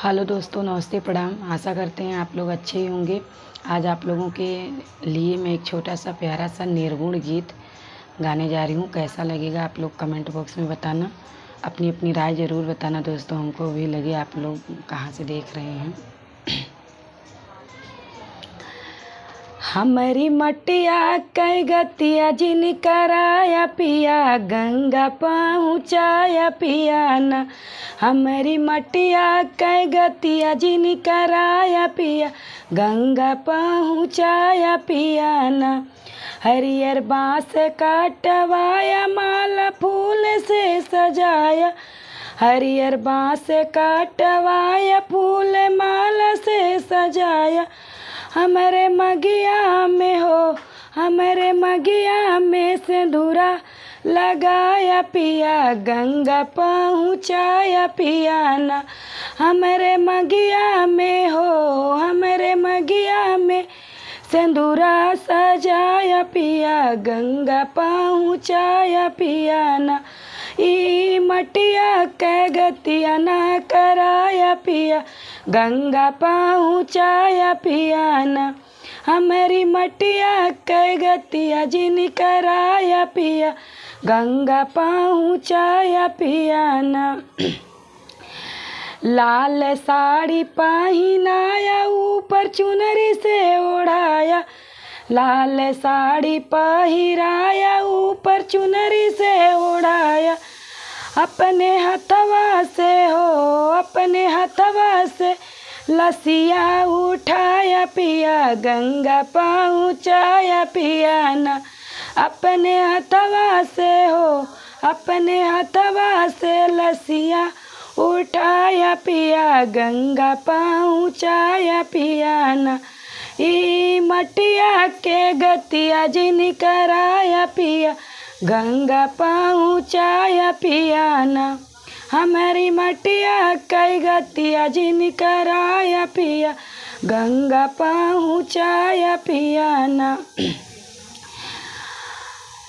Hello दोस्तों, नमस्ते, प्रणाम। आशा करते हैं आप लोग अच्छे ही होंगे। आज आप लोगों के लिए मैं एक छोटा सा प्यारा सा निर्गुण गीत गाने जा रही हूँ। कैसा लगेगा आप लोग कमेंट बॉक्स में बताना, अपनी अपनी राय ज़रूर बताना दोस्तों, हमको भी लगे आप लोग कहाँ से देख रहे हैं। हमारी मटिया कई गतिया जिन कराया पिया, गंगा पहुँचाया पिया न। हमारी मटिया कई गतिया जिन कराया पिया, गंगा पहुँचाया पिया न। हरियर बाँस काटवाया, माला फूल से सजाया। हरियर बाँस काटवाया, फूल माला से सजाया। हमारे मगिया में हो, हमारे मगिया में सिंदूरा लगाया पिया, गंगा पहुँचाया पिया ना। हमारे मगिया में हो, हमारे मगिया में सिंदूरा सजाया पिया, गंगा पहुँचाया पिया ना। ई मटिया के गतिया ना कराया पिया, गंगा पहुँचाया पिया ना। हमारी मटिया के गतिया जिन कराया पिया, गंगा पहुँचाया पिया ना। लाल साड़ी पहनाया, ऊपर चुनरी से ओढ़ाया। लाल साड़ी पहिराया, ऊपर चुनरी से ओढ़ाया। अपने हथवा से हो, अपने हथवा से लसिया उठाया पिया, गंगा पहुँचाया पिया ना। अपने हथवा से हो, अपने हथवा से लसिया उठाया पिया, गंगा पहुँचाया पिया ना। ई मटिया के गतिया जिन कराया पिया, गंगा पहुँचाया पिया ना। हमारी मटिया कई गतिया जिन कराया पिया, गंगा पहुँचाया पिया ना।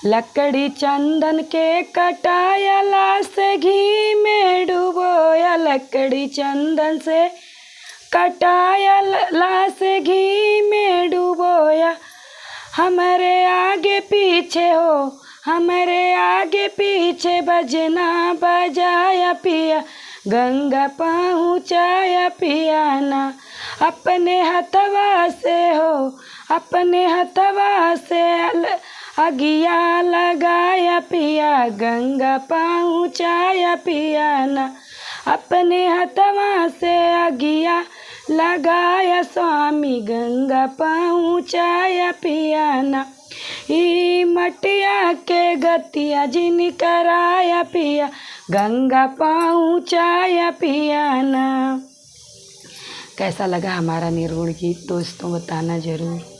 लकड़ी चंदन के कटाया, लाश घी में डुबोया। लकड़ी चंदन से कटाया, लाश घी में डुबोया। हमारे आगे पीछे हो, हमारे आगे पीछे बजना बजाया पिया, गंगा पहुँचाया पिया ना। अपने हथवा से हो, अपने हथवा से अगिया लगाया पिया, गंगा पहुँचाया पिया ना। अपने हथवा से अगिया लगाया स्वामी, गंगा पहुँचाया पिया ना। ई मटिया के गतिया जिन कराया पिया, गंगा पहुँचाया पिया ना। कैसा लगा हमारा निर्गुण गीत दोस्तों, बताना ज़रूर।